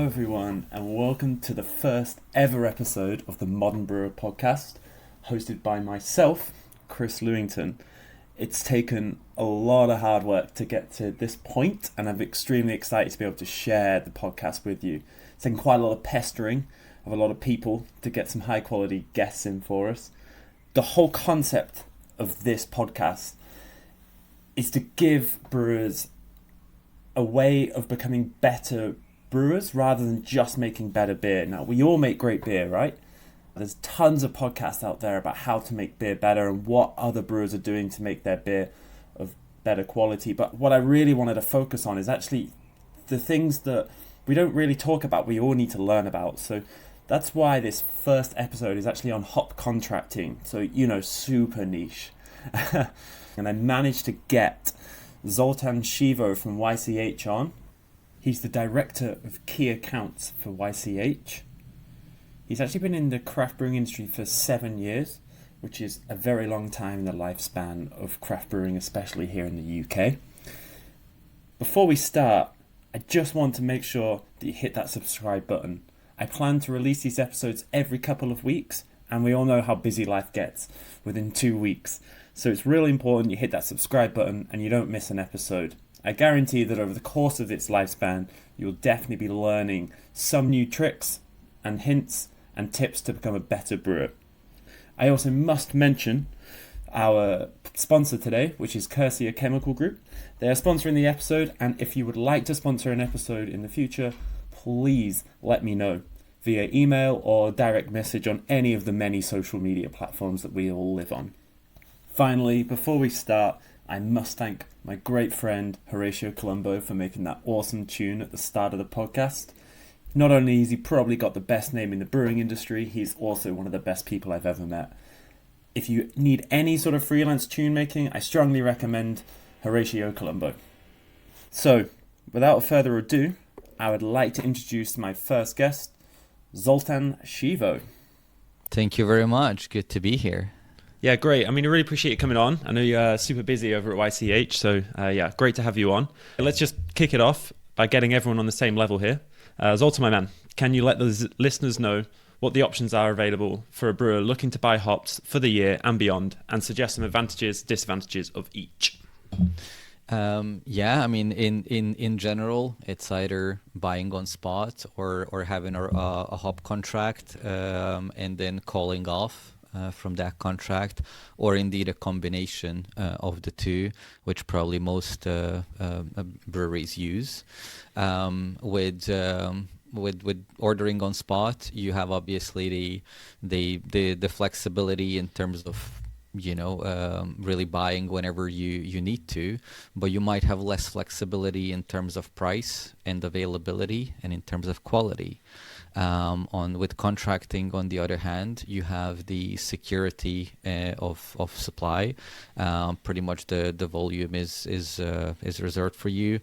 everyone, and welcome to the first ever episode of the Modern Brewer podcast, hosted by myself, Chris Lewington. It's taken a lot of hard work to get to this point, and I'm extremely excited to be able to share the podcast with you. It's taken quite a lot of pestering of a lot of people to get some high quality guests in for us. The whole concept of this podcast is to give brewers a way of becoming better brewers rather than just making better beer. Now, we all make great beer, right? There's tons of podcasts out there about how to make beer better and what other brewers are doing to make their beer of better quality. But what I really wanted to focus on is actually the things that we don't really talk about, we all need to learn about. So that's why this first episode is actually on hop contracting. So, super niche. And I managed to get Zoltan Sivo from YCH on. He's the director of key accounts for YCH. He's actually been in the craft brewing industry for 7 years, which is a very long time in the lifespan of craft brewing, especially here in the UK. Before we start, I just want to make sure that you hit that subscribe button. I plan to release these episodes every couple of weeks, and we all know how busy life gets within 2 weeks. So it's really important you hit that subscribe button and you don't miss an episode. I guarantee that over the course of its lifespan, you'll definitely be learning some new tricks and hints and tips to become a better brewer. I also must mention our sponsor today, which is Cursia Chemical Group. They are sponsoring the episode, and if you would like to sponsor an episode in the future, please let me know via email or direct message on any of the many social media platforms that we all live on. Finally, before we start, I must thank my great friend Horatio Colombo for making that awesome tune at the start of the podcast. Not only has he probably got the best name in the brewing industry, he's also one of the best people I've ever met. If you need any sort of freelance tune making, I strongly recommend Horatio Colombo. So, without further ado, I would like to introduce my first guest, Zoltan Sivo. Thank you very much. Good to be here. Yeah, great. I really appreciate you coming on. I know you're super busy over at YCH, so great to have you on. Let's just kick it off by getting everyone on the same level here. Zoltan, my man, can you let the listeners know what the options are available for a brewer looking to buy hops for the year and beyond, and suggest some advantages, disadvantages of each? In general, it's either buying on spot or having a hop contract and then calling off from that contract, or indeed a combination of the two, which probably most breweries use. With ordering on spot, you have obviously the flexibility in terms of really buying whenever you need to, but you might have less flexibility in terms of price and availability and in terms of quality. With contracting, on the other hand, you have the security of supply. Pretty much the volume is reserved for you,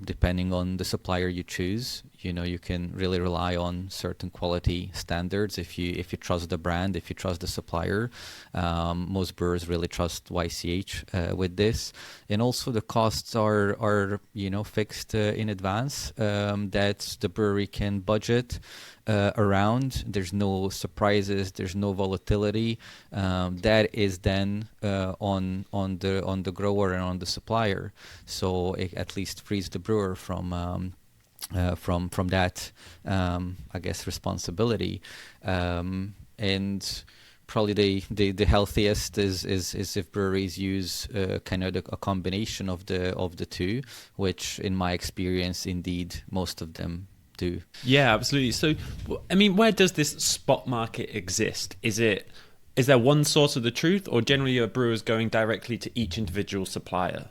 depending on the supplier you choose. You can really rely on certain quality standards if you trust the brand, if you trust the supplier. Most brewers really trust YCH with this, and also the costs are fixed in advance, that the brewery can budget around. There's no surprises, there's no volatility. That is then on the grower and on the supplier, so it at least frees the brewer from that, responsibility. And probably the healthiest is if breweries use kind of a combination of the two, which in my experience, indeed, most of them do. Yeah, absolutely. So, where does this spot market exist? Is there one source of the truth, or generally are brewers going directly to each individual supplier?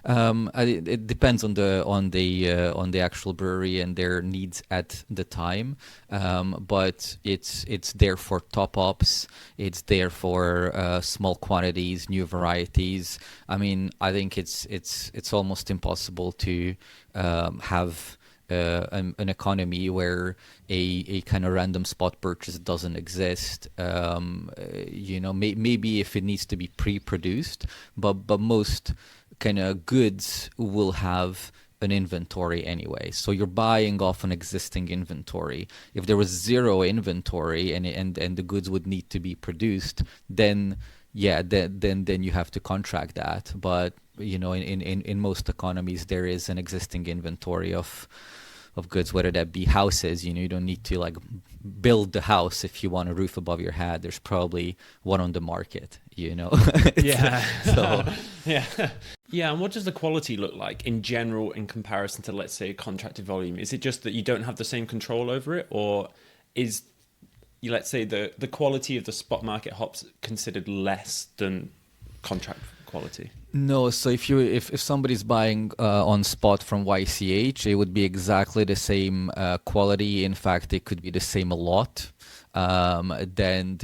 It depends on the actual brewery and their needs at the time, but it's there for top ups. It's there for small quantities, new varieties. I think it's almost impossible to have an economy where a kind of random spot purchase doesn't exist. Maybe if it needs to be pre-produced, but most kind of goods will have an inventory anyway. So you're buying off an existing inventory. If there was zero inventory and the goods would need to be produced, then yeah, then you have to contract that. But you know, in most economies, there is an existing inventory of goods, whether that be houses. You know, you don't need to like build the house if you want a roof above your head. There's probably one on the market, you know. Yeah. So Yeah. Yeah, and what does the quality look like in general in comparison to, let's say, contracted volume? Is it just that you don't have the same control over it, or is, let's say, the quality of the spot market hops considered less than contract quality? no, so if somebody's buying on spot from YCH, it would be exactly the same quality. In fact, it could be the same a lot than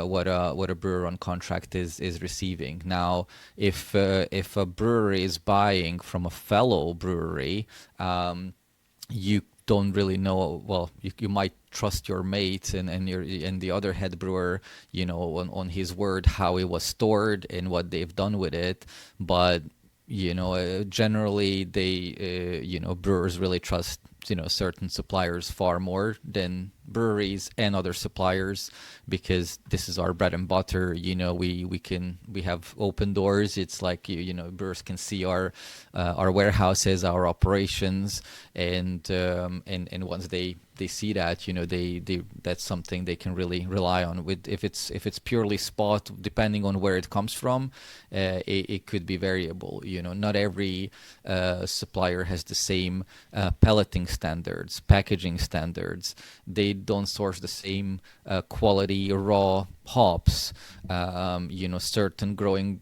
what a brewer on contract is receiving. Now, if a brewery is buying from a fellow brewery, you don't really know. Well, you might trust your mate and the other head brewer, you know, on his word how it was stored and what they've done with it. But you know, generally they you know, brewers really trust, you know, certain suppliers far more than breweries and other suppliers, because this is our bread and butter. You know, we have open doors. It's like, you know, brewers can see our warehouses, our operations, and once they see that, you know, they that's something they can really rely on. With if it's purely spot, depending on where it comes from, it could be variable. You know, not every supplier has the same pelleting standards, packaging standards. They don't source the same quality raw hops. You know, certain growing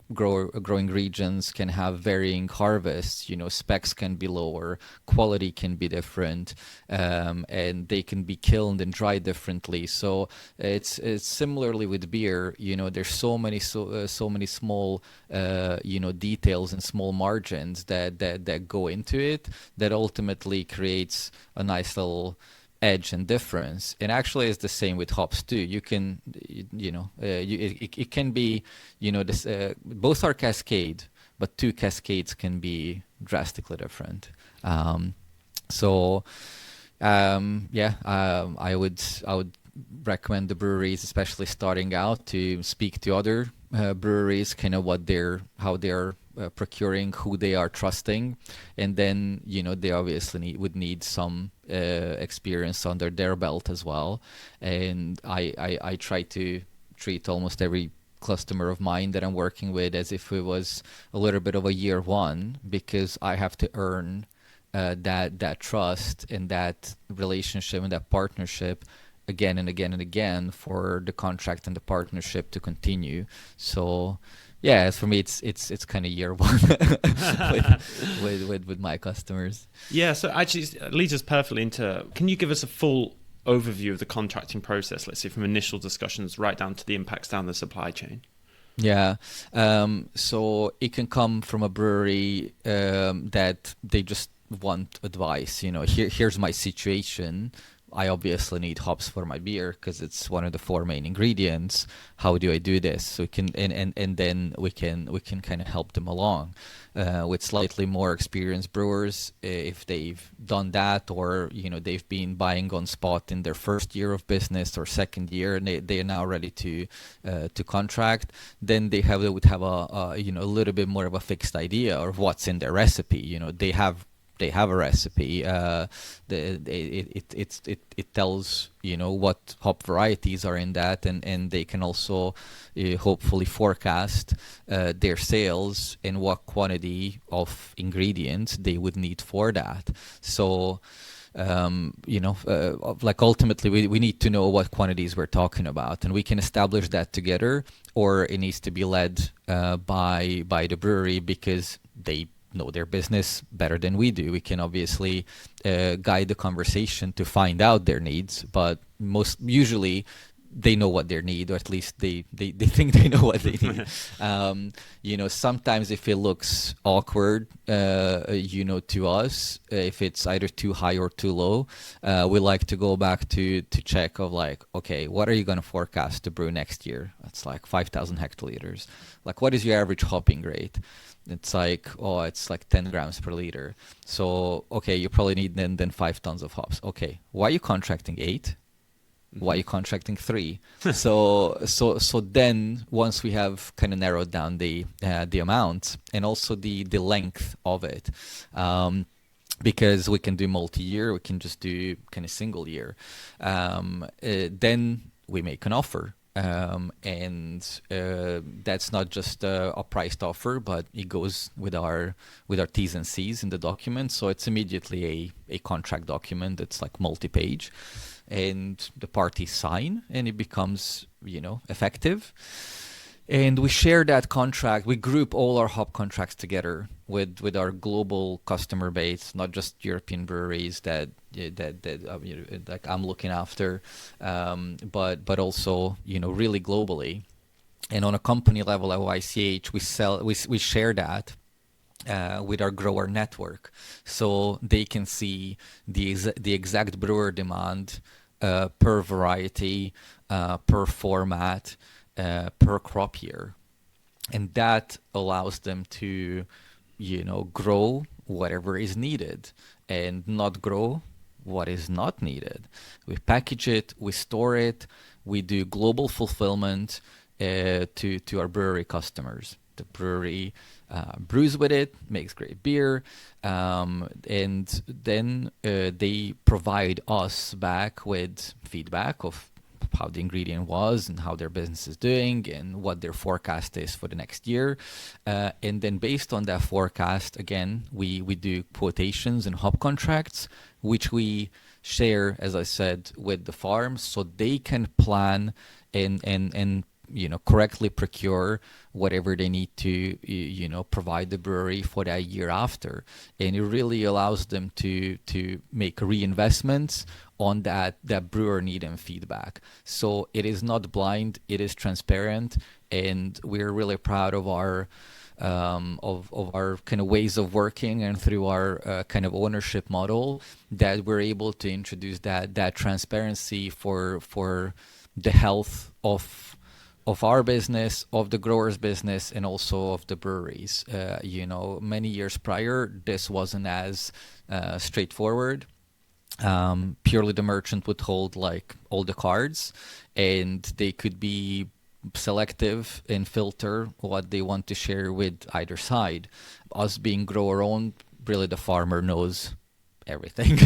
regions can have varying harvests. You know, specs can be lower, quality can be different, and they can be kilned and dried differently. So it's similarly with beer. You know, there's so many small you know, details and small margins that go into it, that ultimately creates a nice little edge and difference. And actually it's the same with hops too. You can, you know, it can be, you know, this both are cascade, but two cascades can be drastically different. I would recommend the breweries, especially starting out, to speak to other breweries, kind of how they're procuring, who they are trusting, and then, you know, they obviously would need some experience under their belt as well. And I try to treat almost every customer of mine that I'm working with as if it was a little bit of a year one, because I have to earn that trust and that relationship and that partnership again and again and again for the contract and the partnership to continue. So yeah, for me it's kind of year one with my customers. Yeah, so actually it leads us perfectly into, can you give us a full overview of the contracting process, let's say from initial discussions right down to the impacts down the supply chain? Yeah, so it can come from a brewery that they just want advice. You know, here's my situation. I obviously need hops for my beer because it's one of the four main ingredients. How do I do this? So we can and then we can kind of help them along with slightly more experienced brewers, if they've done that, or you know, they've been buying on spot in their first year of business or second year, and they are now ready to contract. Then they would have a you know, a little bit more of a fixed idea of what's in their recipe. You know, they have a recipe. It tells, you know, what hop varieties are in that, and they can also hopefully forecast their sales and what quantity of ingredients they would need for that. So you know, like ultimately we need to know what quantities we're talking about, and we can establish that together, or it needs to be led by the brewery, because they know their business better than we do. We can obviously guide the conversation to find out their needs, but most usually they know what they need, or at least they think they know what they need. Sometimes if it looks awkward, to us, if it's either too high or too low, we like to go back to check of like, okay, what are you going to forecast to brew next year? It's like 5,000 hectoliters. Like, what is your average hopping rate? It's like, it's like 10 grams per liter. So, okay, you probably need then 5 tons of hops. Okay, why are you contracting 8? Why are you contracting 3? So then once we have kind of narrowed down the amount and also the length of it, because we can do multi-year, we can just do kind of single year, then we make an offer. And that's not just a priced offer, but it goes with our T's and C's in the document. So it's immediately a contract document that's like multi-page, and the parties sign, and it becomes effective. And we share that contract. We group all our hop contracts together with our global customer base, not just European breweries that like I'm looking after, but also really globally. And on a company level at YCH, we share that with our grower network, so they can see the exact brewer demand per variety, per format, per crop year, and that allows them to grow whatever is needed and not grow what is not needed. We package it, we store it, we do global fulfillment to our brewery customers. The brewery brews with it, makes great beer, and then they provide us back with feedback of how the ingredient was and how their business is doing and what their forecast is for the next year. And then based on that forecast, again, we do quotations and hop contracts, which we share, as I said, with the farms so they can plan and correctly procure whatever they need to provide the brewery for that year after. And it really allows them to make reinvestments on that brewer need and feedback. So it is not blind, it is transparent, and we're really proud of our of our kind of ways of working, and through our kind of ownership model, that we're able to introduce that transparency for the health of our business, of the growers' business, and also of the breweries. Many years prior, this wasn't as straightforward. Purely the merchant would hold like all the cards, and they could be selective and filter what they want to share with either side. Us being grower owned, really the farmer knows everything.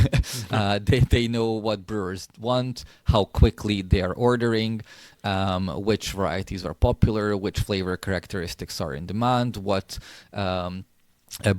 They know what brewers want, how quickly they are ordering, which varieties are popular, which flavor characteristics are in demand, what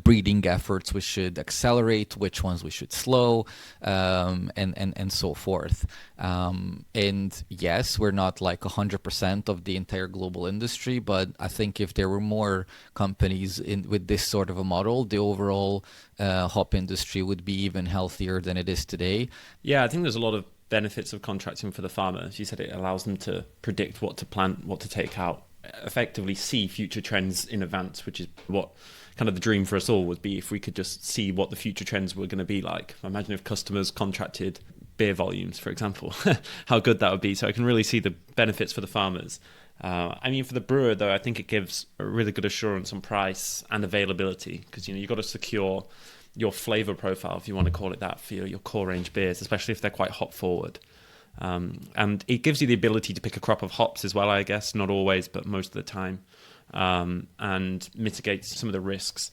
breeding efforts we should accelerate, which ones we should slow, and so forth. And yes, we're not like 100% of the entire global industry, but I think if there were more companies with this sort of a model, the overall hop industry would be even healthier than it is today. Yeah, I think there's a lot of benefits of contracting for the farmer. As you said, it allows them to predict what to plant, what to take out, effectively see future trends in advance, which is what kind of the dream for us all would be, if we could just see what the future trends were going to be like. Imagine if customers contracted beer volumes, for example, how good that would be. So I can really see the benefits for the farmers. For the brewer, though, I think it gives a really good assurance on price and availability, because you've got to secure your flavor profile, if you want to call it that, for your core range beers, especially if they're quite hop forward. And it gives you the ability to pick a crop of hops as well, I guess, not always, but most of the time. And mitigates some of the risks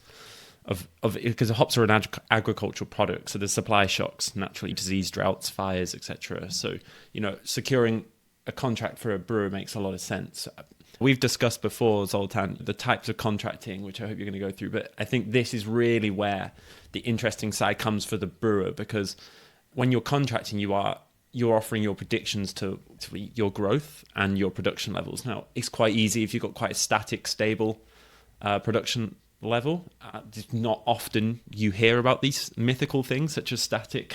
of because hops are an agricultural product, so there's supply shocks, naturally, disease, droughts, fires, etc. So securing a contract for a brewer makes a lot of sense. We've discussed before, Zoltan, the types of contracting, which I hope you're going to go through, but I think this is really where the interesting side comes for the brewer, because when you're contracting, you're offering your predictions to your growth and your production levels. Now, it's quite easy if you've got quite a static, stable production level. It's not often you hear about these mythical things such as static,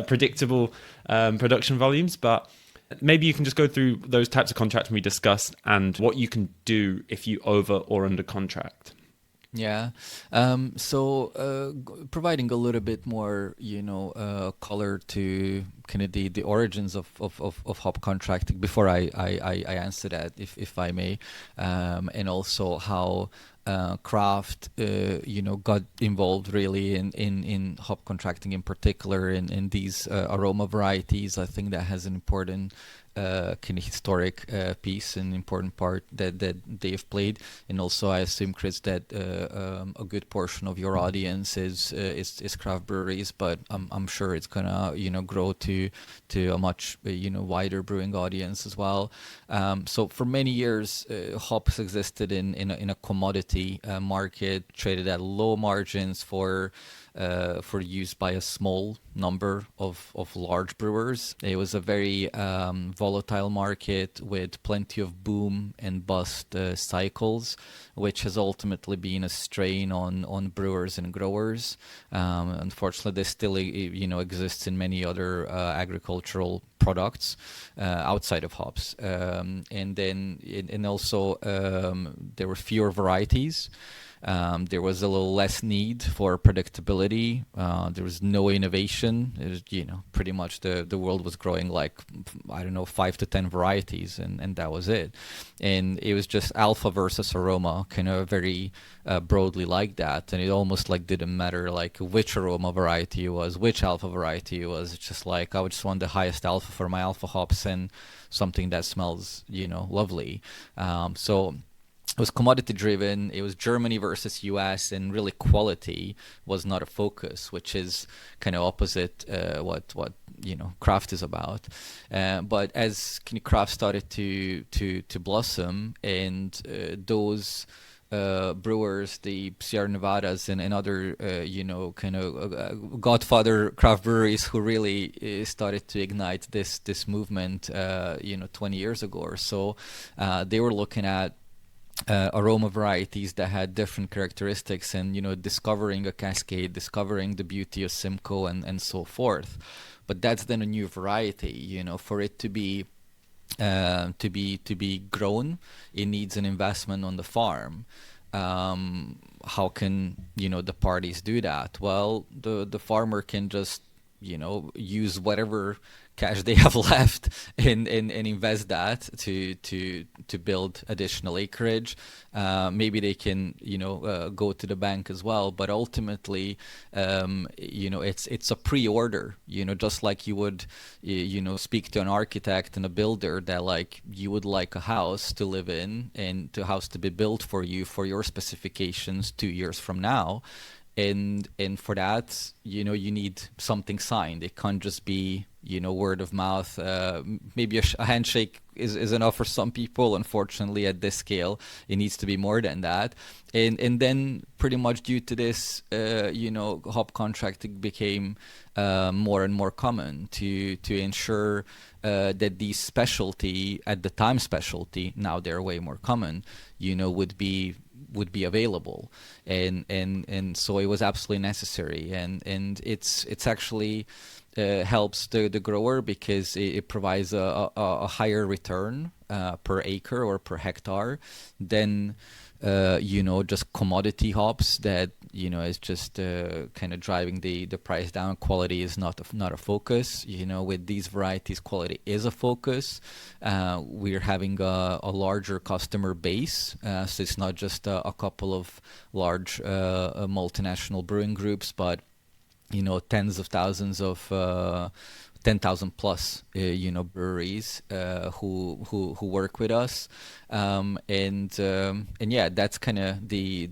predictable production volumes. But Maybe you can just go through those types of contracts we discussed and what you can do if you over or under contract. Yeah. Providing a little bit more, color to kind of the origins of hop contracting before I answer that, if I may, and also how craft, got involved really in hop contracting in particular, in these aroma varieties. I think that has an important kind of historic piece, an important part that they've played. And also, I assume, Chris, that a good portion of your audience is craft breweries, but I'm sure it's gonna grow to a much wider brewing audience as well. So for many years, hops existed in a commodity market, traded at low margins for use by a small number of large brewers. It was a very volatile market with plenty of boom and bust cycles, which has ultimately been a strain on brewers and growers. Unfortunately, this still exists in many other agricultural products outside of hops. And also there were fewer varieties. There was a little less need for predictability. There was no innovation. It was, pretty much the world was growing like, 5 to 10 varieties, and that was it. And it was just alpha versus aroma, kind of very broadly like that. And it almost like didn't matter like which aroma variety it was, which alpha variety it was. It's just like I would just want the highest alpha for my alpha hops and something that smells, lovely. So it was commodity driven. It was Germany versus US, and really quality was not a focus, which is kind of opposite what craft is about. But as craft started to blossom, and those brewers, the Sierra Nevadas and other godfather craft breweries who really started to ignite this movement 20 years ago or so, they were looking at aroma varieties that had different characteristics, and discovering a cascade, discovering the beauty of Simcoe and so forth. But that's then a new variety. For it to be grown, it needs an investment on the farm. How can the parties do that? Well, the farmer can just use whatever cash they have left and invest that to build additional acreage. Maybe they can go to the bank as well, but ultimately it's a pre-order, just like you would speak to an architect and a builder that like you would like a house to live in and the house to be built for you for your specifications 2 years from now. And for that, you need something signed. It can't just be, word of mouth. Maybe a handshake is enough for some people. Unfortunately, at this scale, it needs to be more than that. And then pretty much due to this, hop contracting became more and more common to ensure that these specialty, at the time specialty, now they're way more common, would be available, and so it was absolutely necessary, and it's actually helps the grower because it provides a higher return per acre or per hectare than just commodity hops that is just kind of driving the price down. Quality is not a focus. With these varieties, quality is a focus. We're having a larger customer base, so it's not just a couple of large multinational brewing groups, but tens of thousands of 10,000 plus, breweries who work with us, and yeah, that's kind of the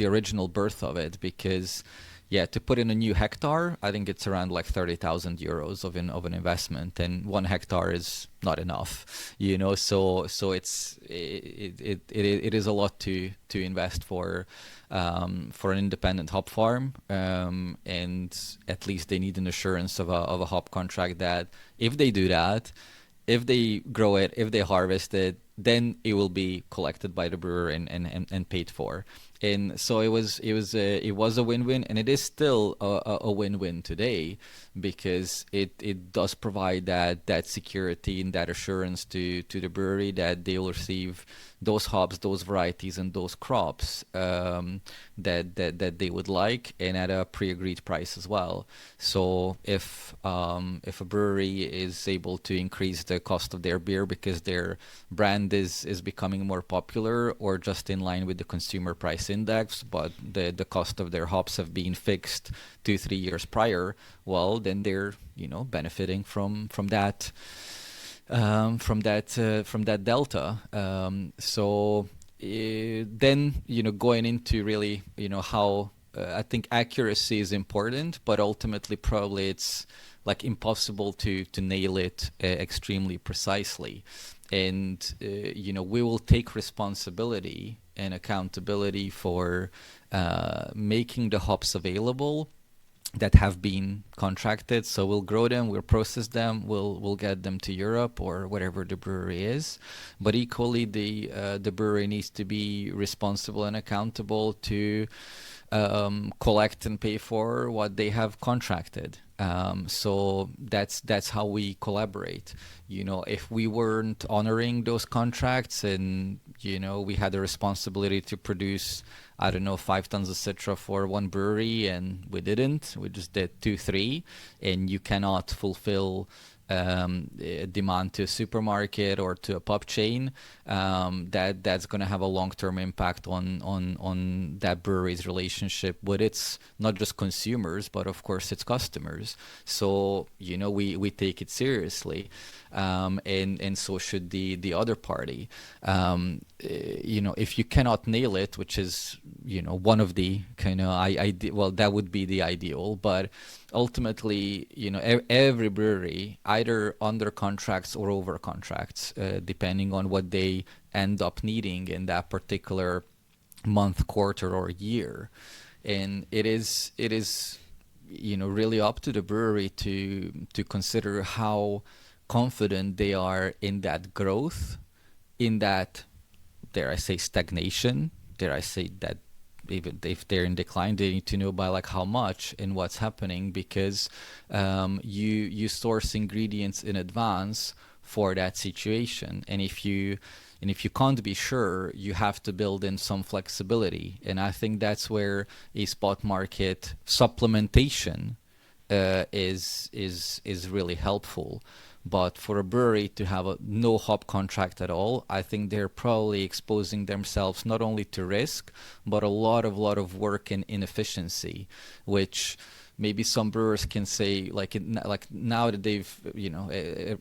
original birth of it. Because to put in a new hectare, I think it's around like 30,000 euros of an investment, and 1 hectare is not enough, So it is a lot to invest for an independent hop farm, and at least they need an assurance of a hop contract that if they do that, if they grow it, if they harvest it, then it will be collected by the brewer and paid for. And so it was a win-win, and it is still a win-win today, because it does provide that security and that assurance to the brewery that they will receive those hops, those varieties, and those crops that they would like, and at a pre-agreed price as well. So if a brewery is able to increase the cost of their beer because their brand is becoming more popular, or just in line with the consumer price index, but the cost of their hops have been fixed 2-3 years prior, well, then they're benefiting from that from that delta. Then going into really how I think accuracy is important, but ultimately probably it's like impossible to nail it extremely precisely. And we will take responsibility and accountability for making the hops available that have been contracted. So we'll grow them, we'll process them, we'll get them to Europe or whatever the brewery is. But equally, the brewery needs to be responsible and accountable to collect and pay for what they have contracted. So that's how we collaborate. If we weren't honoring those contracts, and we had a responsibility to produce, I don't know, 5 tons of Citra for one brewery, and we didn't. We just did 2, 3, and you cannot fulfill demand to a supermarket or to a pub chain. That's going to have a long-term impact on that brewery's relationship with its not just consumers, but of course its customers. So we take it seriously, and so should the other party. If you cannot nail it, which is one of the kind of well, that would be the ideal, but ultimately every brewery, either under contracts or over contracts, depending on what they end up needing in that particular month, quarter, or year. And it is really up to the brewery to consider how confident they are in that growth, in that, dare I say, stagnation, dare I say that even if they're in decline, they need to know by like how much and what's happening, because you source ingredients in advance for that situation. And if you can't be sure, you have to build in some flexibility. And I think that's where a spot market supplementation is really helpful. But for a brewery to have a no hop contract at all, I think they're probably exposing themselves not only to risk, but a lot of work and inefficiency, which maybe some brewers can say, like now that they've,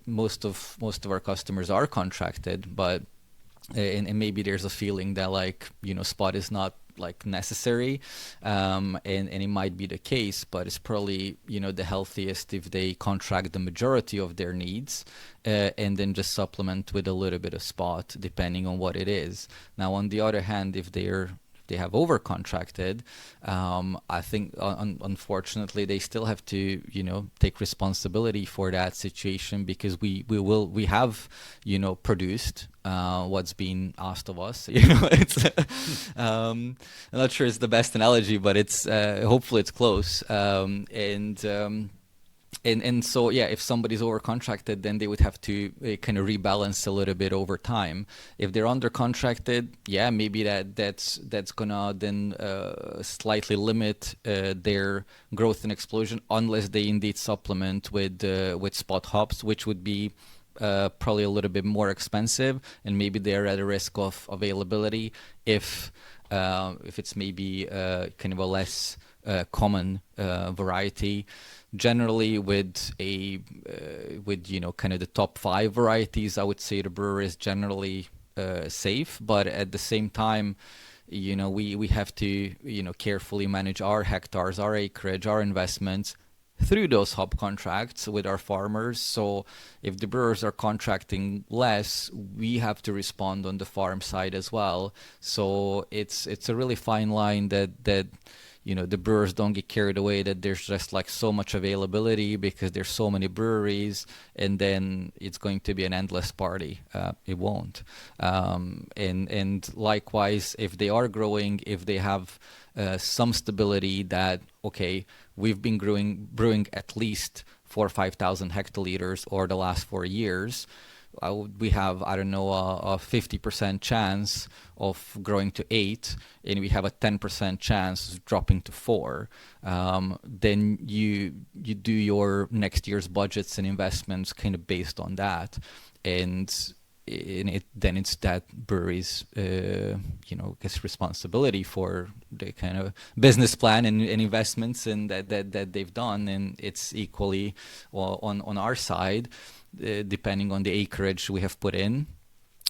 most of our customers are contracted, but and maybe there's a feeling that spot is not like necessary, and it might be the case, but it's probably the healthiest if they contract the majority of their needs, and then just supplement with a little bit of spot depending on what it is. Now on the other hand, if they have over contracted, I think unfortunately they still have to take responsibility for that situation, because we have produced what's been asked of us. It's I'm not sure it's the best analogy, but it's hopefully it's close. And so yeah, if somebody's over contracted, then they would have to kind of rebalance a little bit over time. If they're under contracted, yeah, maybe that's gonna then slightly limit their growth and explosion, unless they indeed supplement with spot hops, which would be probably a little bit more expensive, and maybe they're at a risk of availability if it's maybe kind of a less common variety. Generally, with kind of the top 5 varieties, I would say the brewer is generally safe, but at the same time, we have to carefully manage our hectares, our acreage, our investments through those hop contracts with our farmers. So if the brewers are contracting less, we have to respond on the farm side as well. So it's a really fine line that the brewers don't get carried away that there's just like so much availability because there's so many breweries, and then it's going to be an endless party. It won't. And likewise, if they are growing, if they have some stability that, okay, we've been brewing at least 4,000 or 5,000 hectoliters over the last 4 years, we have, I don't know, a 50% chance of growing to 8, and we have a 10% chance of dropping to 4. Then you do your next year's budgets and investments kind of based on that, and then it's that brewery's gets responsibility for the kind of business plan and investments and that they've done, and it's equally on our side, depending on the acreage we have put in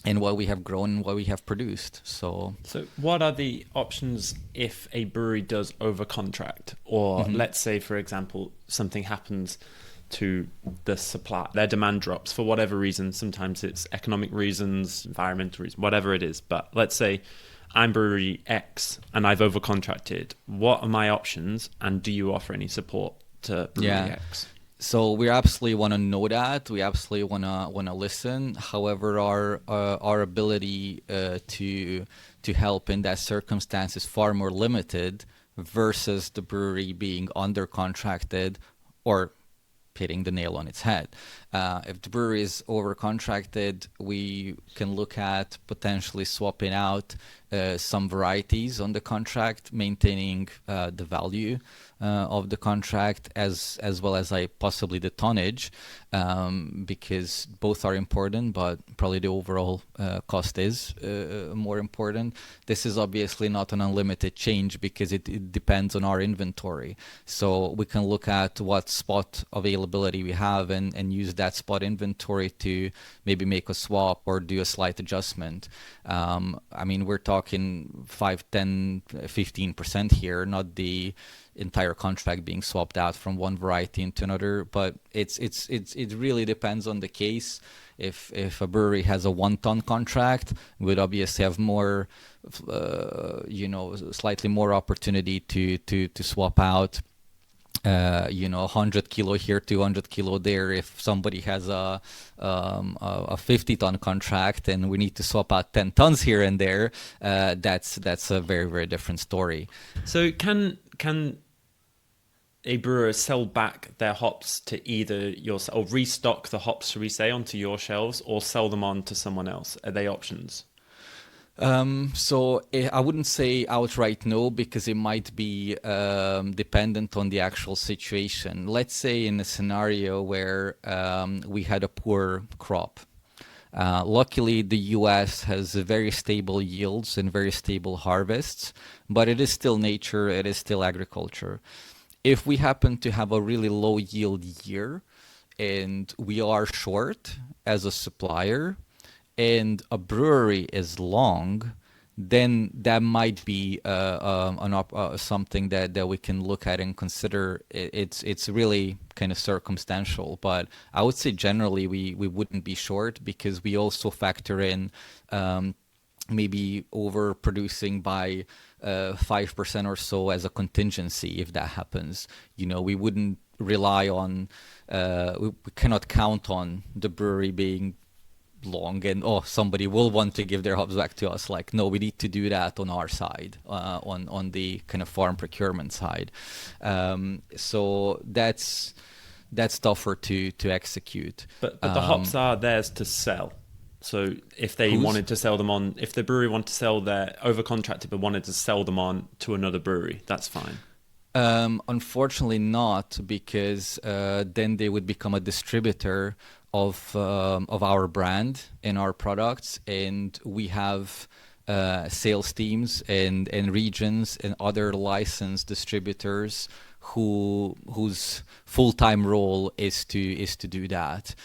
and what we have grown and what we have produced. So what are the options if a brewery does over contract, or let's say, for example, something happens to the supply, their demand drops for whatever reason? Sometimes it's economic reasons, environmental reasons, whatever it is. But let's say I'm brewery X and I've over contracted. What are my options, and do you offer any support to brewery X? So we absolutely want to know that. We absolutely want to listen. However, our ability to help in that circumstance is far more limited versus the brewery being under contracted or hitting the nail on its head. If the brewery is over contracted, we can look at potentially swapping out some varieties on the contract, maintaining the value of the contract as well as possibly the tonnage, because both are important, but probably the overall cost is more important. This is obviously not an unlimited change because it depends on our inventory. So we can look at what spot availability we have and use that spot inventory to maybe make a swap or do a slight adjustment. I mean, we're talking 5, 10, 15% here, not the entire contract being swapped out from one variety into another, but it really depends on the case. If a brewery has a 1-ton contract, we'd obviously have more, slightly more opportunity to swap out 100 kilo here, 200 kilo there. If somebody has a 50-ton contract and we need to swap out 10 tons here and there, that's a very, very different story. So can a brewer sell back their hops to either or restock the hops, should we say, onto your shelves, or sell them on to someone else? Are they options? So I wouldn't say outright no, because it might be dependent on the actual situation. Let's say in a scenario where we had a poor crop. Luckily, the US has very stable yields and very stable harvests, but it is still nature, it is still agriculture. If we happen to have a really low yield year and we are short as a supplier, and a brewery is long, then that might be something that we can look at and consider. It's really kind of circumstantial, but I would say generally we wouldn't be short, because we also factor in maybe overproducing by 5% or so as a contingency if that happens. We wouldn't rely on, we cannot count on the brewery being long and somebody will want to give their hops back to us. Like, no, we need to do that on our side, on the kind of farm procurement side. So that's tougher to execute. But the hops are theirs to sell. So if they wanted to sell them on, if the brewery wanted to sell their over-contracted but wanted to sell them on to another brewery, that's fine. Unfortunately not, because then they would become a distributor of our brand and our products, and we have sales teams and regions and other licensed distributors whose full-time role is to do that.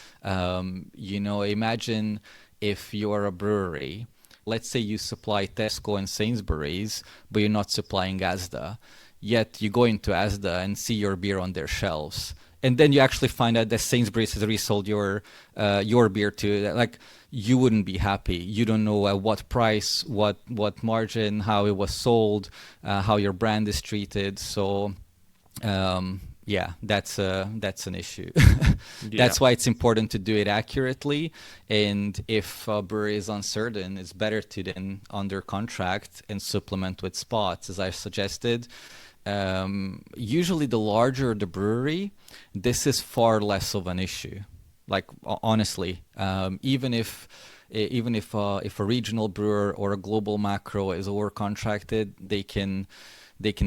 Imagine if you're a brewery, let's say you supply Tesco and Sainsbury's, but you're not supplying Asda. Yet you go into Asda and see your beer on their shelves. and then you actually find out that Sainsbury's has resold your beer to, like, you wouldn't be happy. You don't know at what price, what margin, how it was sold, how your brand is treated. So yeah, that's an issue. That's why it's important to do it accurately. And if a brewery is uncertain, it's better to then under contract and supplement with spots, as I've suggested. Usually, the larger the brewery, this is far less of an issue. Like, honestly, even if a regional brewer or a global macro is over contracted, they can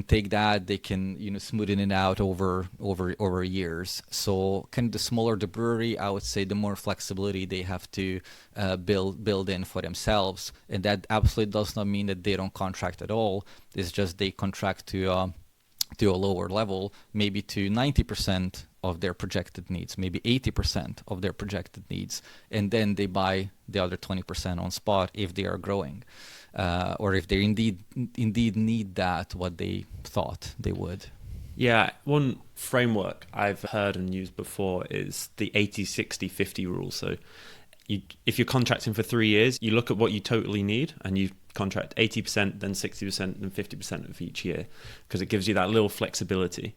take that, they can, smoothen it out over years. So kind of the smaller the brewery, I would say the more flexibility they have to build in for themselves. And that absolutely does not mean that they don't contract at all. It's just they contract to a lower level, maybe to 90% of their projected needs, maybe 80% of their projected needs, and then they buy the other 20% on spot if they are growing, or if they indeed need that, what they thought they would. Yeah, one framework I've heard and used before is the 80-60-50 rule. So if you're contracting for 3 years, you look at what you totally need and you contract 80%, then 60%, then 50% of each year, because it gives you that little flexibility.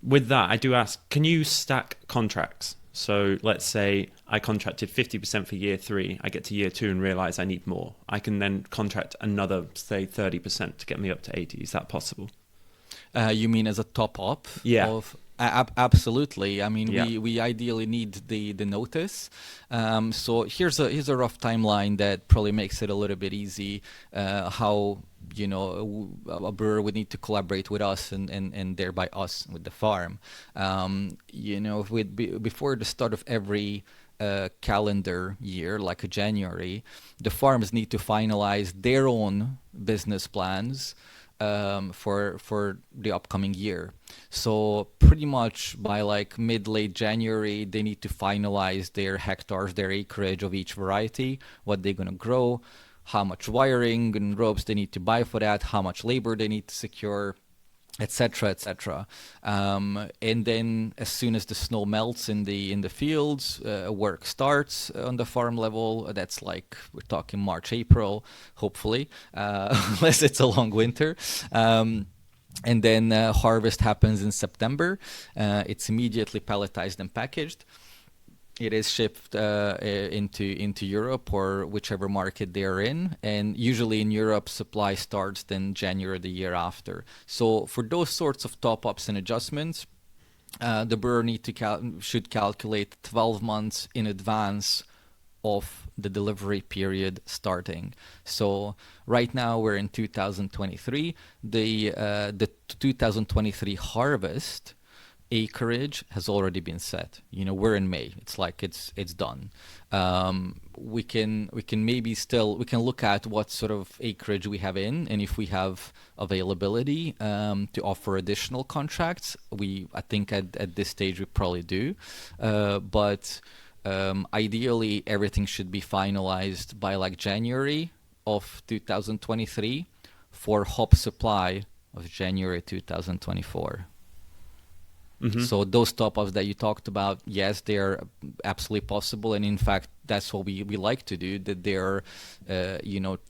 With that, I do ask, can you stack contracts? So let's say I contracted 50% for year 3, I get to year 2 and realize I need more. I can then contract another, say, 30% to get me up to 80. Is that possible? You mean as a top up? Yeah. Absolutely. I mean, we ideally need the notice. So here's a rough timeline that probably makes it a little bit easy. How a brewer would need to collaborate with us and thereby us with the farm. Before the start of every calendar year, like a January, the farms need to finalize their own business plans for the upcoming year. So pretty much by like mid-late January, they need to finalize their hectares, their acreage of each variety, what they're going to grow, how much wiring and ropes they need to buy for that, how much labor they need to secure, etc., etc. And then as soon as the snow melts in the fields, work starts on the farm level. That's like, we're talking March, April, hopefully, unless it's a long winter. And then harvest happens in September. It's immediately palletized and packaged. It is shipped into Europe or whichever market they're in, and usually in Europe, supply starts then January the year after. So for those sorts of top-ups and adjustments, the brewer should calculate 12 months in advance of the delivery period starting. So right now we're in 2023. The 2023 harvest acreage has already been set. We're in May. It's like it's done. We can look at what sort of acreage we have in, and if we have availability to offer additional contracts. I think at this stage we probably do, but ideally everything should be finalized by like January of 2023 for hop supply of January 2024. So those top-ups that you talked about, yes, they're absolutely possible, and in fact, that's what we like to do. That they're,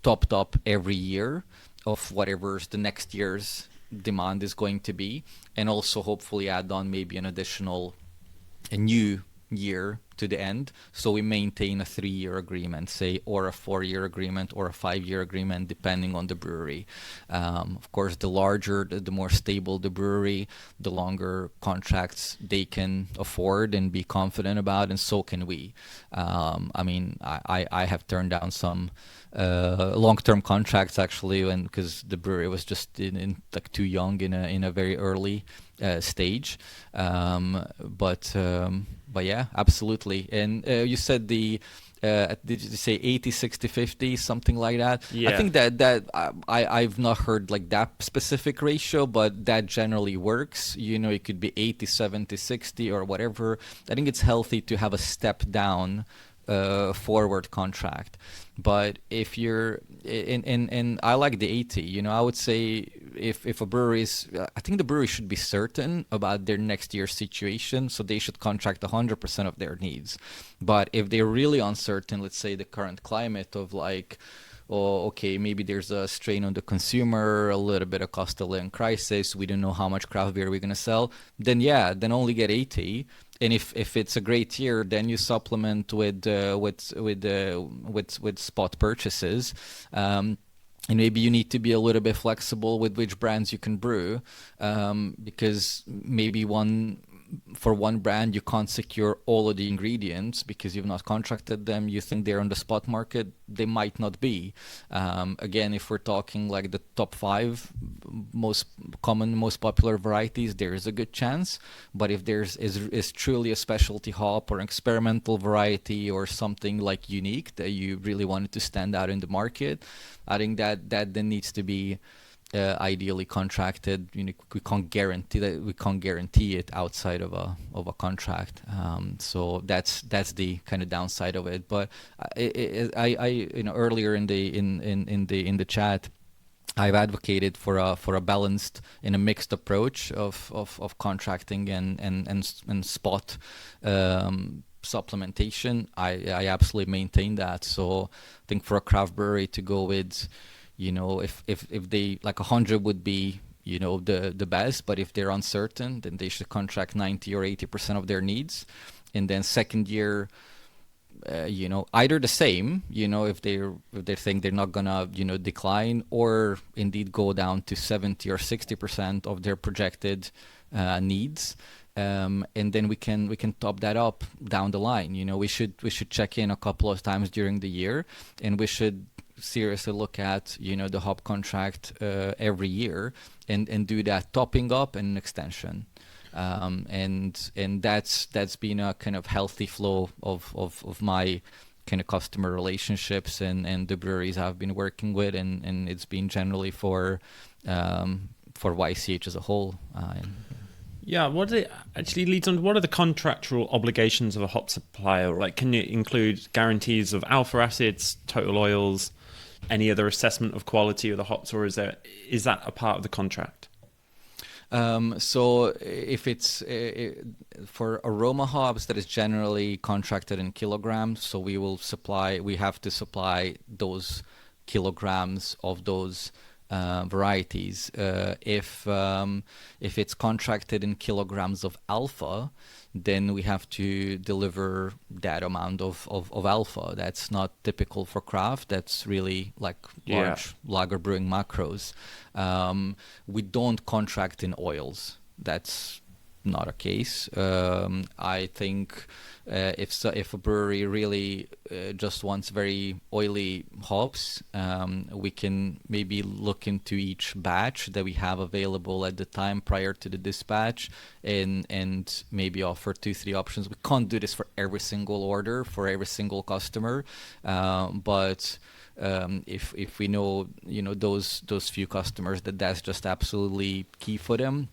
topped up every year of whatever's the next year's demand is going to be, and also hopefully add on maybe a new year to the end, so we maintain a 3-year agreement, say, or a 4-year agreement, or a 5-year agreement, depending on the brewery. Of course, the larger, the more stable the brewery, the longer contracts they can afford and be confident about, and so can we. I have turned down some long-term contracts actually, because the brewery was just in like too young in a very early stage. But yeah, absolutely. And you said did you say 80, 60, 50, something like that? Yeah. I think that I've not heard like that specific ratio, but that generally works. It could be 80, 70, 60 or whatever. I think it's healthy to have a step down forward contract. But if you're and I like the 80, you know, I would say if a brewery is, I think the brewery should be certain about their next year's situation, so they should contract 100% of their needs. But if they're really uncertain, let's say the current climate of like, oh, okay, maybe there's a strain on the consumer, a little bit of cost of living crisis, we don't know how much craft beer we're going to sell, then yeah, then only get 80. And if it's a great year, then you supplement with spot purchases. And maybe you need to be a little bit flexible with which brands you can brew, because maybe for one brand you can't secure all of the ingredients because you've not contracted them. You think they're on the spot market, they might not be. Again, if we're talking like the top 5 most common, most popular varieties, there is a good chance. But if there's is truly a specialty hop or an experimental variety or something like unique that you really wanted to stand out in the market, I think that then needs to be ideally contracted. You know, we can't guarantee it outside of a contract. So that's the kind of downside of it. But I you know, earlier in the chat, I've advocated for a balanced and a mixed approach of contracting and spot supplementation. I absolutely maintain that. So I think for a craft brewery to go with, you know, if they like 100 would be, you know, the best, but if they're uncertain, then they should contract 90 or 80% of their needs. And then second year, you know, either the same, you know, if they think they're not gonna, you know, decline, or indeed go down to 70 or 60% of their projected needs. And then we can top that up down the line. You know, we should check in a couple of times during the year, and we should seriously look at, you know, the hop contract every year and do that topping up and extension. And that's been a kind of healthy flow of my kind of customer relationships and the breweries I've been working with, and it's been generally for YCH as a whole. Yeah, what it actually leads on, what are the contractual obligations of a hop supplier? Like, can it include guarantees of alpha acids, total oils, any other assessment of quality of the hops, or is that a part of the contract? So if it's for aroma hops, that is generally contracted in kilograms. So we have to supply those kilograms of those varieties. If it's contracted in kilograms of alpha, then we have to deliver that amount of alpha. That's not typical for craft. That's really like large lager brewing macros. We don't contract in oils. That's not a case. I think if a brewery really just wants very oily hops, we can maybe look into each batch that we have available at the time prior to the dispatch, and maybe offer 2-3 options. We can't do this for every single order for every single customer, but if we know, you know, those few customers that's just absolutely key for them,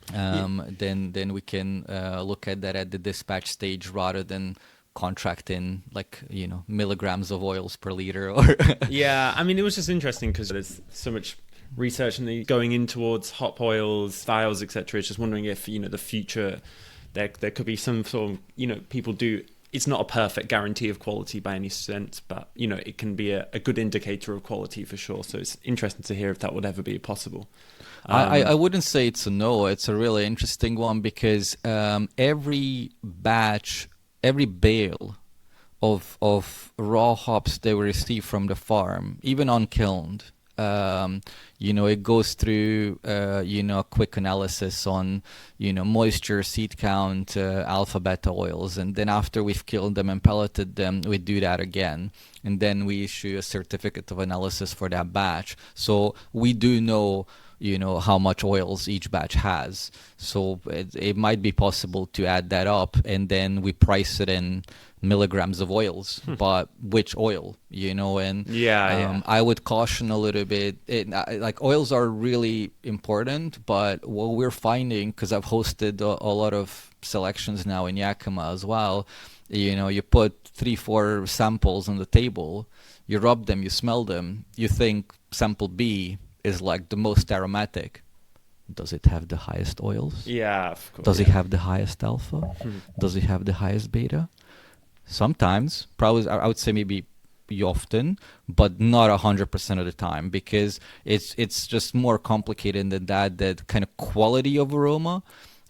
then we can look at that at the dispatch stage rather than contracting, like, you know, milligrams of oils per liter. Or yeah, I mean, it was just interesting because there's so much research and going in towards hop oils, styles, etc. It's just wondering if, you know, the future there could be some sort of, you know, people do. It's not a perfect guarantee of quality by any sense, but, you know, it can be a good indicator of quality for sure. So it's interesting to hear if that would ever be possible. I wouldn't say it's a no. It's a really interesting one because every bale of raw hops they we receive from the farm, even unkilned, you know, it goes through, you know, a quick analysis on, you know, moisture, seed count, alpha, beta oils. And then after we've killed them and pelleted them, we do that again. And then we issue a certificate of analysis for that batch. So we do know, you know, how much oils each batch has. So it might be possible to add that up, and then we price it in milligrams of oils, but which oil, you know? And I would caution a little bit. Like, oils are really important, but what we're finding, because I've hosted a lot of selections now in Yakama as well. You put 3-4 samples on the table, you rub them, you smell them, you think sample B is like the most aromatic. Does it have the highest oils? Yeah, of course. Does it have the highest alpha? Does it have the highest beta? Sometimes, probably, I would say maybe often, but not 100% of the time, because it's just more complicated than that. That kind of quality of aroma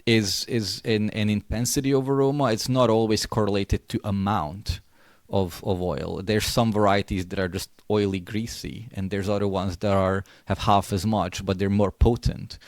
is in an intensity of aroma. It's not always correlated to amount of oil. There's some varieties that are just oily, greasy, and there's other ones that have half as much, but they're more potent.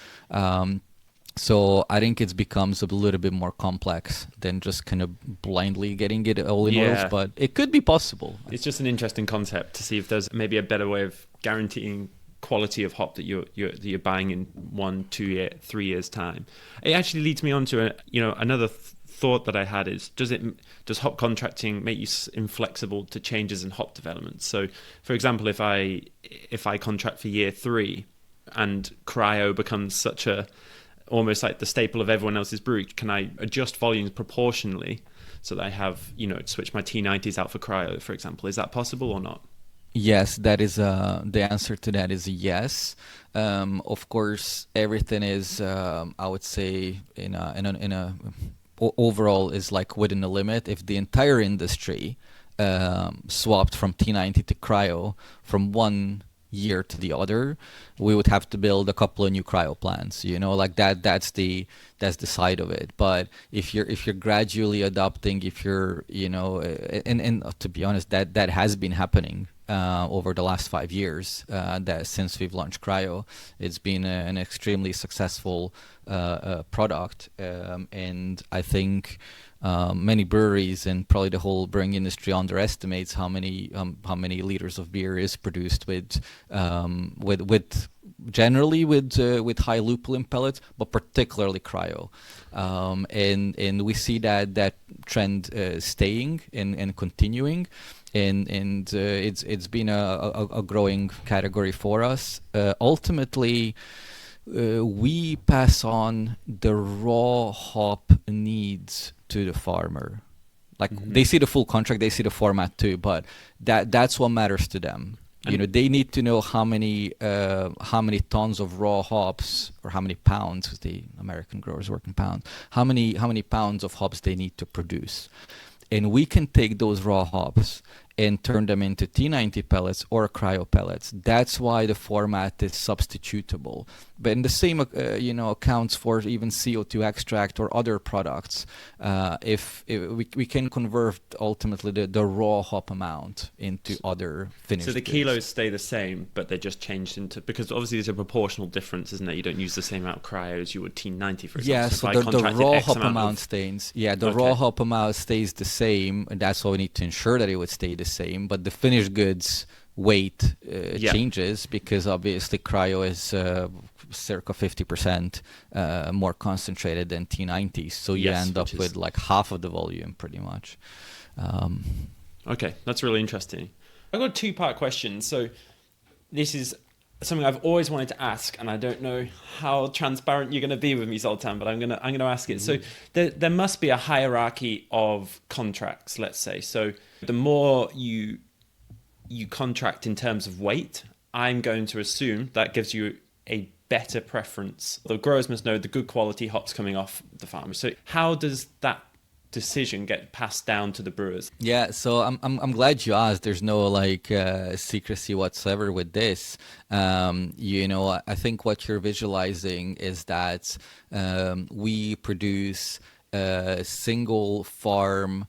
So I think it becomes a little bit more complex than just kind of blindly getting it all in oils, but it could be possible. It's just an interesting concept to see if there's maybe a better way of guaranteeing quality of hop that you're buying in 1, 2, 3 years time. It actually leads me on to another thought that I had is, does hop contracting make you inflexible to changes in hop development? So, for example, if I contract for year 3 and cryo becomes such a almost like the staple of everyone else's brewery, can I adjust volumes proportionally so that I have, switch my T90s out for cryo, for example? Is that possible or not? Yes, that is the answer to that is yes. Of course, everything is, I would say, in a overall is like within the limit. If the entire industry swapped from T90 to cryo from one year to the other, we would have to build a couple of new cryo plants, like that. That's the side of it. But if you're gradually adopting, if you're, and to be honest, that has been happening over the last 5 years, that since we've launched cryo, it's been an extremely successful product, and I think many breweries and probably the whole brewing industry underestimates how many liters of beer is produced with generally with high lupulin pellets, but particularly cryo, and we see that trend staying and continuing, and it's been a growing category for us. Ultimately, we pass on the raw hop needs to the farmer. Like they see the full contract, they see the format too, but that's what matters to them. They need to know how many tons of raw hops, or how many pounds, because the American growers work in pounds, how many pounds of hops they need to produce. And we can take those raw hops and turn them into T90 pellets or cryo pellets. That's why the format is substitutable. But in the same, accounts for even CO2 extract or other products. If we can convert ultimately the raw hop amount into other finished. So the goods. kilos stay the same, but they're just changed into, because obviously there's a proportional difference, isn't there? You don't use the same amount of cryo as you would T90, for example. Yeah, so the raw hop amount stays. Yeah, the raw hop amount stays the same, and that's why we need to ensure that it would stay the same. But the finished goods weight changes, because obviously cryo is circa 50% more concentrated than T90, so you end up with like half of the volume pretty much. Okay, that's really interesting. I've got a 2-part question. So this is something I've always wanted to ask, and I don't know how transparent you're going to be with me, Zoltan, but I'm going to ask it. So there must be a hierarchy of contracts, let's say. So the more you contract in terms of weight, I'm going to assume that gives you a better preference. The growers must know the good quality hops coming off the farmers. So how does that decision get passed down to the brewers? Yeah, so I'm glad you asked. There's no secrecy whatsoever with this. I think what you're visualizing is that we produce single farm,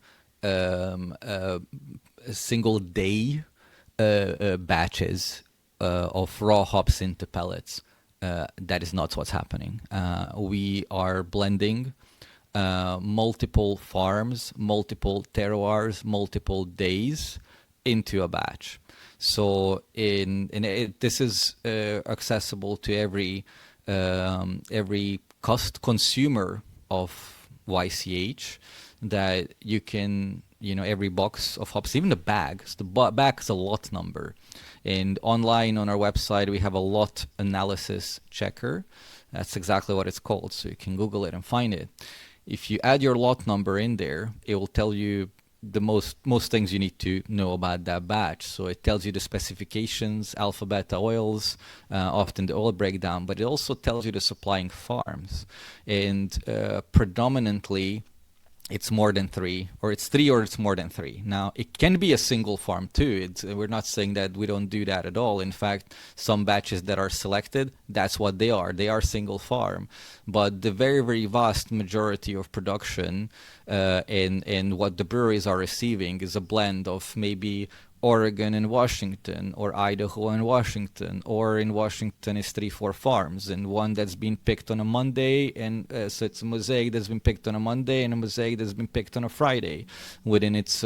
single day batches of raw hops into pellets. That is not what's happening. We are blending multiple farms, multiple terroirs, multiple days into a batch. So this is accessible to every consumer of YCH, that you can, every box of hops, even the bags. The bag is a lot number. And online on our website, we have a lot analysis checker. That's exactly what it's called. So you can Google it and find it. If you add your lot number in there, it will tell you the most things you need to know about that batch. So it tells you the specifications, alpha, beta oils, often the oil breakdown, but it also tells you the supplying farms. And predominantly, it's more than three, or it's three, or it's more than three. Now, it can be a single farm too. We're not saying that we don't do that at all. In fact, some batches that are selected, that's what they are. They are single farm. But the very, very vast majority of production and what the breweries are receiving is a blend of maybe Oregon and Washington, or Idaho and Washington, or in Washington is 3-4 farms, and one that's been picked on a Monday, and so it's a mosaic that's been picked on a Monday and a mosaic that's been picked on a Friday within its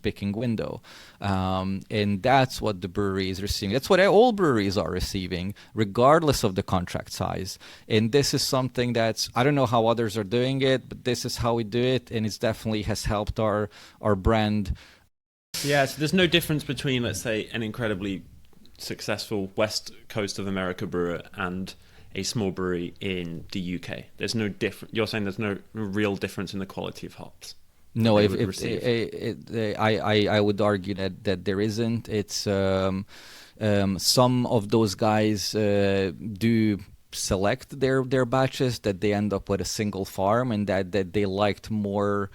picking window, and that's what the brewery is receiving. That's what all breweries are receiving, regardless of the contract size. And this is something that's, I don't know how others are doing it, but this is how we do it, and it definitely has helped our brand. Yeah, so there's no difference between, let's say, an incredibly successful West Coast of America brewer and a small brewery in the UK. There's no difference. You're saying there's no real difference in the quality of hops? No, I would argue that there isn't. It's some of those guys do select their batches, that they end up with a single farm, and that they liked more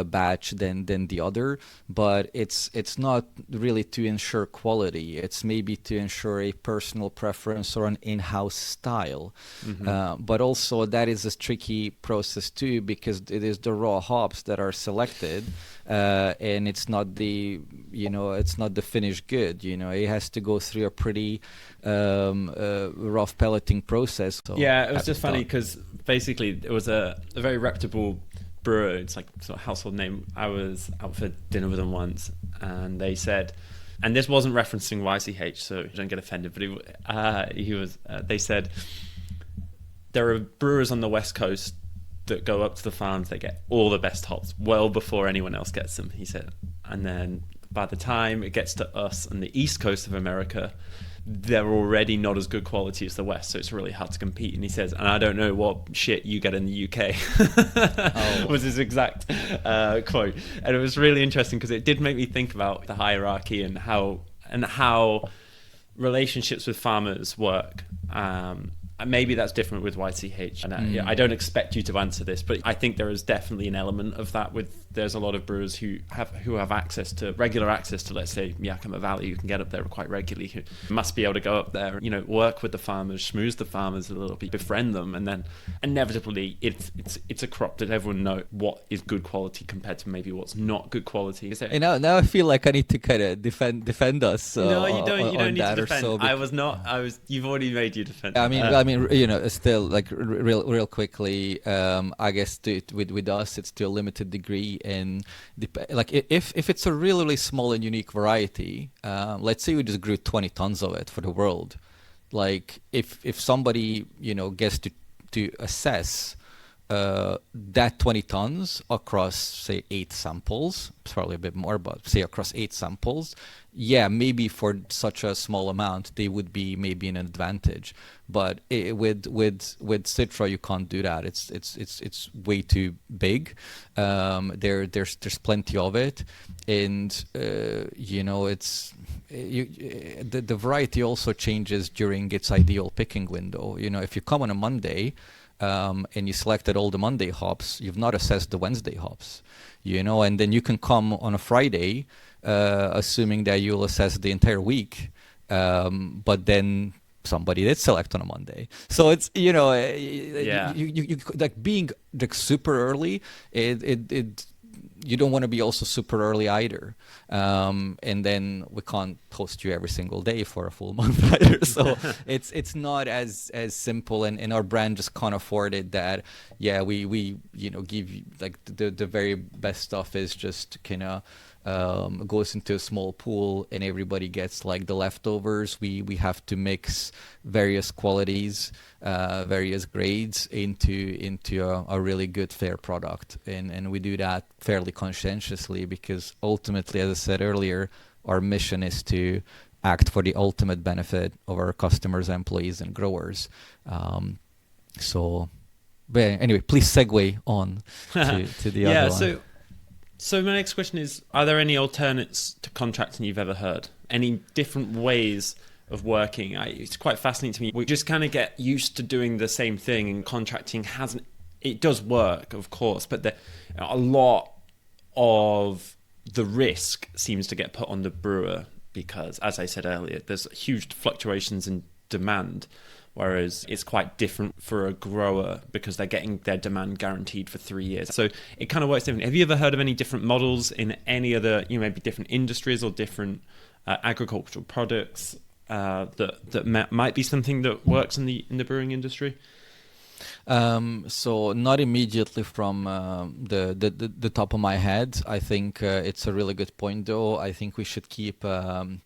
batch than the other, but it's not really to ensure quality. It's maybe to ensure a personal preference or an in-house style. But also that is a tricky process too, because it is the raw hops that are selected, and it's not the finished good. It has to go through a pretty rough pelleting process. So yeah, it was just funny because basically it was a very reputable brewer. It's like sort of household name. I was out for dinner with them once, and they said, and this wasn't referencing YCH, so don't get offended, but they said there are brewers on the West Coast that go up to the farms, they get all the best hops well before anyone else gets them, he said, and then by the time it gets to us on the East Coast of America, they're already not as good quality as the West, so it's really hard to compete. And he says, and I don't know what shit you get in the UK, was his exact quote. And it was really interesting because it did make me think about the hierarchy and how relationships with farmers work. Maybe that's different with YCH. And I don't expect you to answer this, but I think there is definitely an element of that. There's a lot of brewers who have regular access to, let's say, Yakama Valley, who can get up there quite regularly, who must be able to go up there, work with the farmers, schmooze the farmers a little bit, befriend them, and then inevitably it's a crop that everyone knows what is good quality compared to maybe what's not good quality. And now I feel like I need to kind of defend us. No, you don't. You don't need to defend. So, You've already made your defense. I mean, still, like real quickly. I guess with us, it's to a limited degree, and like if it's a really small and unique variety, let's say we just grew 20 tons of it for the world. Like if somebody gets to assess that 20 tons across, say, 8 samples, probably a bit more, but say across 8 samples, yeah, maybe for such a small amount, they would be maybe an advantage. But with Citra, you can't do that. It's way too big. There's plenty of it, and the variety also changes during its ideal picking window. If you come on a Monday, and you selected all the Monday hops, you've not assessed the Wednesday hops, and then you can come on a Friday, assuming that you'll assess the entire week, but then somebody did select on a Monday. So it's, you like being like super early, you don't want to be also super early either. And then we can't host you every single day for a full month either. So it's not as simple, and our brand just can't afford it that, yeah, we give you like the very best stuff is just kind of goes into a small pool and everybody gets like the leftovers. We have to mix various qualities, various grades into a really good, fair product, and we do that fairly conscientiously, because ultimately, as I said earlier, our mission is to act for the ultimate benefit of our customers, employees, and growers. So But anyway, please segue on to the other one. So my next question is, are there any alternates to contracting you've ever heard? Any different ways of working? It's quite fascinating to me. We just kind of get used to doing the same thing, and contracting it does work, of course, but a lot of the risk seems to get put on the brewer because, as I said earlier, there's huge fluctuations in demand, whereas it's quite different for a grower because they're getting their demand guaranteed for 3 years. So it kind of works differently. Have you ever heard of any different models in any other, maybe different industries or different agricultural products that might be something that works in the brewing industry? So not immediately from the top of my head. I think it's a really good point, though. I think we should keep an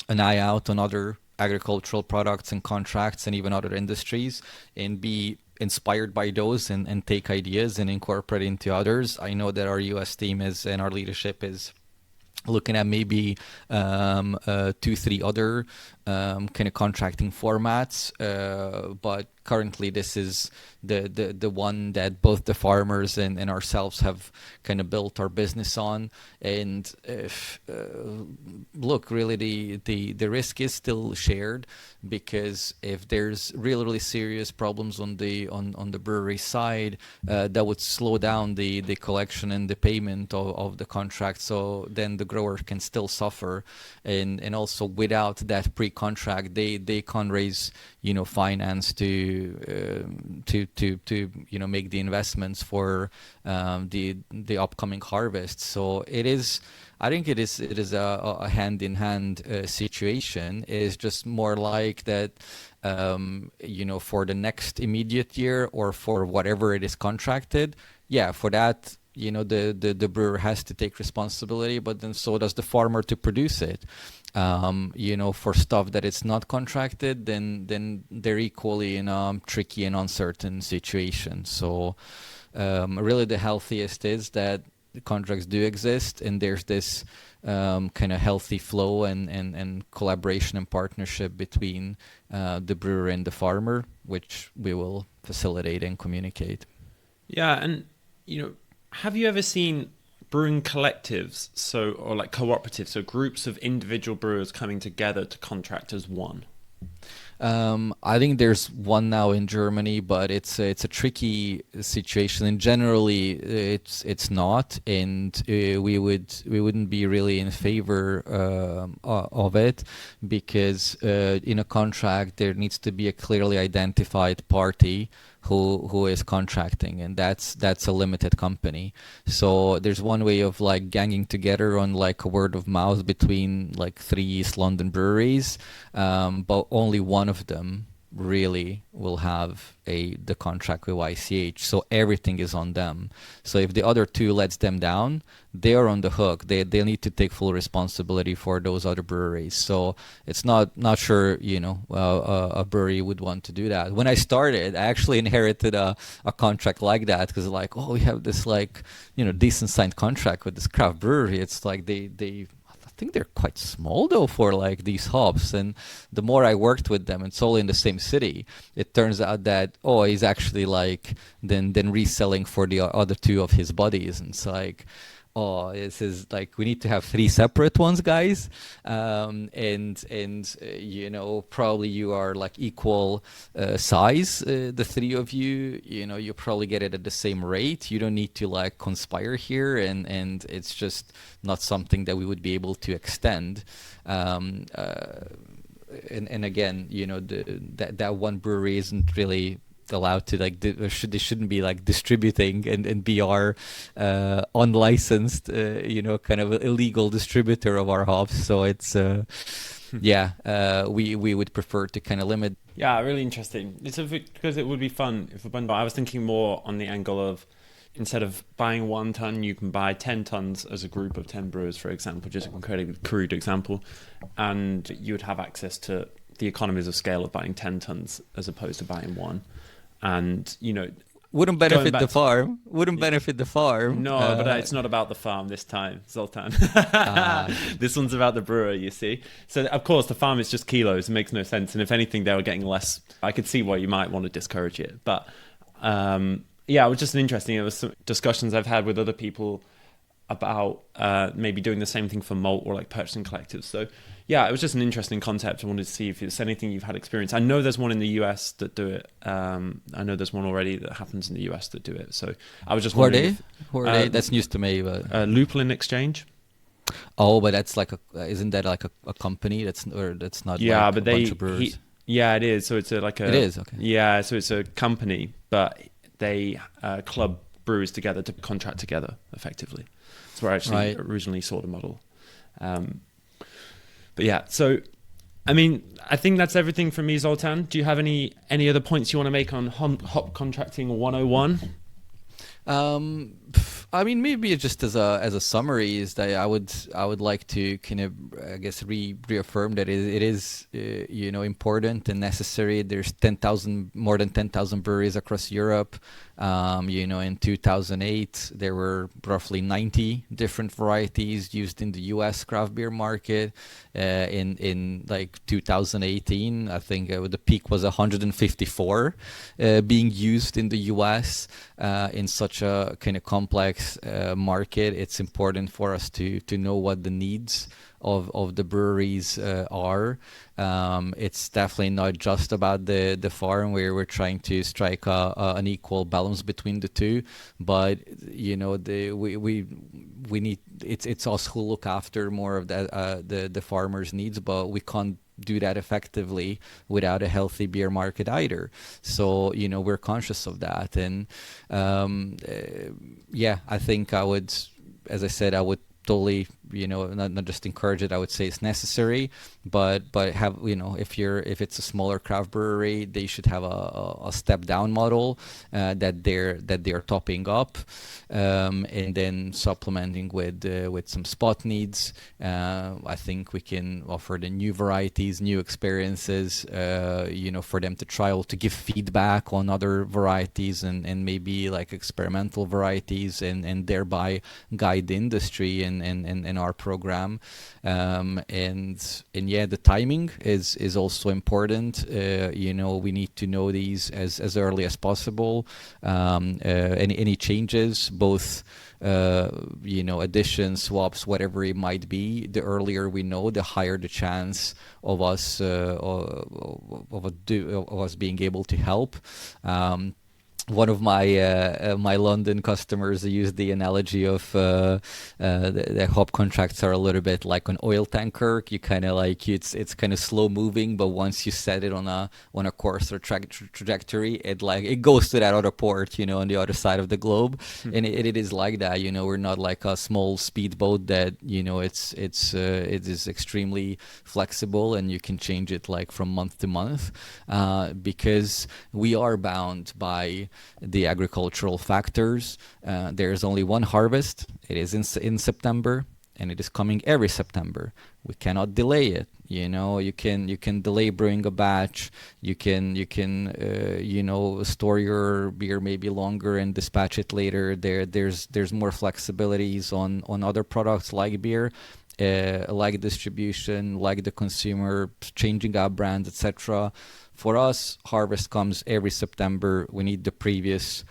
eye out on other agricultural products and contracts and even other industries and be inspired by those and take ideas and incorporate into others. I know that our US team and our leadership is looking at maybe 2-3 other kind of contracting formats, but currently this is the one that both the farmers and ourselves have kind of built our business on. And look, really the risk is still shared, because if there's really serious problems on the brewery side, that would slow down the collection and the payment of the contract, so then the grower can still suffer. And also without that pre-contract, they can't raise finance to make the investments for the upcoming harvest. So I think it is a hand-in-hand situation. It is just more like that, for the next immediate year or for whatever it is contracted. Yeah, for that, the brewer has to take responsibility, but then so does the farmer to produce it. For stuff that it's not contracted, then they're equally in a tricky and uncertain situation. So really the healthiest is that contracts do exist, and there's this kind of healthy flow and collaboration and partnership between the brewer and the farmer, which we will facilitate and communicate. Yeah, and have you ever seen brewing collectives, or like cooperatives, so groups of individual brewers coming together to contract as one? I think there's one now in Germany, but it's a tricky situation, and generally it's not, and we wouldn't be really in favor of it, because in a contract there needs to be a clearly identified party who is contracting, and that's a limited company. So there's one way of like ganging together on like a word of mouth between like 3 East London breweries, but only one of them really will have the contract with YCH, so everything is on them. So if the other two lets them down, they are on the hook. They need to take full responsibility for those other breweries. So it's not sure a brewery would want to do that. When I started, I actually inherited a contract like that, because we have this decent signed contract with this craft brewery. It's like they I think they're quite small though for like these hops, and the more I worked with them, it's all in the same city, it turns out that he's actually then reselling for the other two of his buddies, and it's like, this is like, we need to have 3 separate ones, guys. And probably you are like equal size, the 3 of you. You probably get it at the same rate. You don't need to like conspire here, and it's just not something that we would be able to extend. And again, that one brewery isn't really allowed to they shouldn't be like distributing and be our unlicensed kind of illegal distributor of our hops. So it's we would prefer to kind of limit. Yeah, really interesting. It's because it would be fun if I was thinking more on the angle of, instead of buying 1 ton, you can buy 10 tons as a group of 10 brewers, for example, just an incredibly crude example, and you would have access to the economies of scale of buying 10 tons as opposed to buying 1. And wouldn't benefit the farm. Benefit the farm. No, but it's not about the farm this time, Zoltan. This one's about the brewer, you see. So of course the farm is just kilos. It makes no sense. And if anything, they were getting less. I could see why you might want to discourage it. But yeah, it was just interesting. It was some discussions I've had with other people about maybe doing the same thing for malt or like purchasing collectives. So yeah, it was just an interesting concept. I wanted to see if it's anything you've had experience. I know there's one in the US that do it. I know there's one already that happens in the US that do it. So I was just wondering. Who are they? That's news to me. But Lupulin Exchange. oh, but that's like isn't that like a company? That's not. Yeah, like but a bunch of brewers. yeah, it is. So it's It is, okay. Yeah, so it's a company, but they club brewers together to contract together effectively. That's where I actually originally saw the model. But yeah, so I mean, I think that's everything from me, Zoltan. Do you have any other points you want to make on hop contracting 101? I mean, maybe just as a summary is that I would like to kind of, I guess, reaffirm that it is important and necessary. There's more than 10,000 breweries across Europe. In 2008 there were roughly 90 different varieties used in the U.S. craft beer market. In like 2018, I think the peak was 154 being used in the U.S. In such a kind of complex market. It's important for us to know what the needs of the breweries are. It's definitely not just about the farm where we're trying to strike an equal balance between the two, but we need it's us who look after more of the farmers' needs, but we can't do that effectively without a healthy beer market either. So we're conscious of that, and I think I would, as I said, I would totally not just encourage it. I would say it's necessary, but have if it's a smaller craft brewery, they should have a step down model that they're topping up, and then supplementing with some spot needs. I think we can offer the new varieties, new experiences, for them to trial, to give feedback on other varieties and maybe like experimental varieties, and thereby guide the industry and our program. The timing is also important. We need to know these as early as possible. Any changes, both additions, swaps, whatever it might be, the earlier we know, the higher the chance of us being able to help. One of my London customers used the analogy of the hop contracts are a little bit like an oil tanker. You kind of like it's kind of slow moving, but once you set it on a course or trajectory, it goes to that other port, on the other side of the globe, and it is like that. We're not like a small speedboat that it is extremely flexible and you can change it like from month to month, because we are bound by the agricultural factors. There's only one harvest. It is in September, and it is coming every September. We cannot delay it. You can delay brewing a batch. You can store your beer maybe longer and dispatch it later. There's more flexibilities on other products like beer. Like distribution, like the consumer, changing our brands, etc. For us, harvest comes every September. We need the previous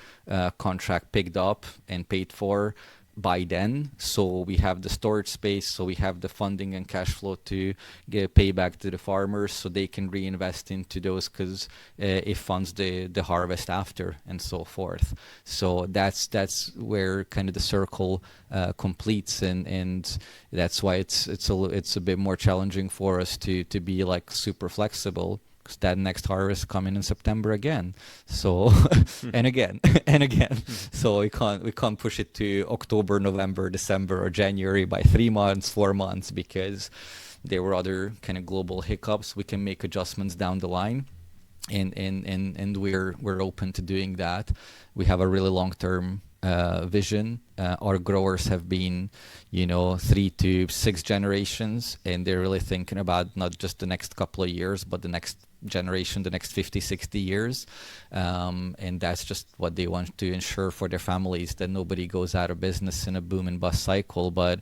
contract picked up and paid for by then, so we have the storage space, so we have the funding and cash flow to get payback to the farmers, so they can reinvest into those, because it funds the harvest after and so forth. So that's where kind of the circle completes, and that's why it's a bit more challenging for us to be like super flexible, because that next harvest coming in September again. So and again and again. So we can't push it to October, November, December, or January by 3 months, 4 months, because there were other kind of global hiccups. We can make adjustments down the line, and we're open to doing that. We have a really long-term vision. Our growers have been 3 to 6 generations, and they're really thinking about not just the next couple of years, but the next generation the next 50, 60 years. And that's just what they want to ensure for their families, that nobody goes out of business in a boom and bust cycle, but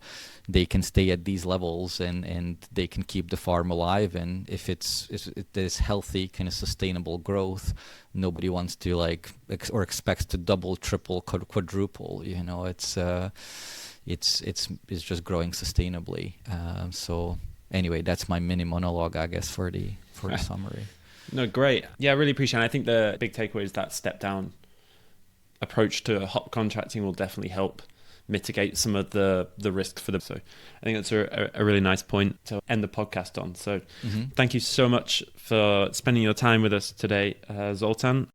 they can stay at these levels and they can keep the farm alive. And if it is healthy, kind of sustainable growth, nobody wants to or expects to double, triple, quadruple. It's just growing sustainably. So anyway, that's my mini monologue, I guess, for the summary. No, great. Yeah, I really appreciate it. I think the big takeaway is that step down approach to hop contracting will definitely help mitigate some of the risk for them. So I think that's a really nice point to end the podcast on. So thank you so much for spending your time with us today, Zoltan.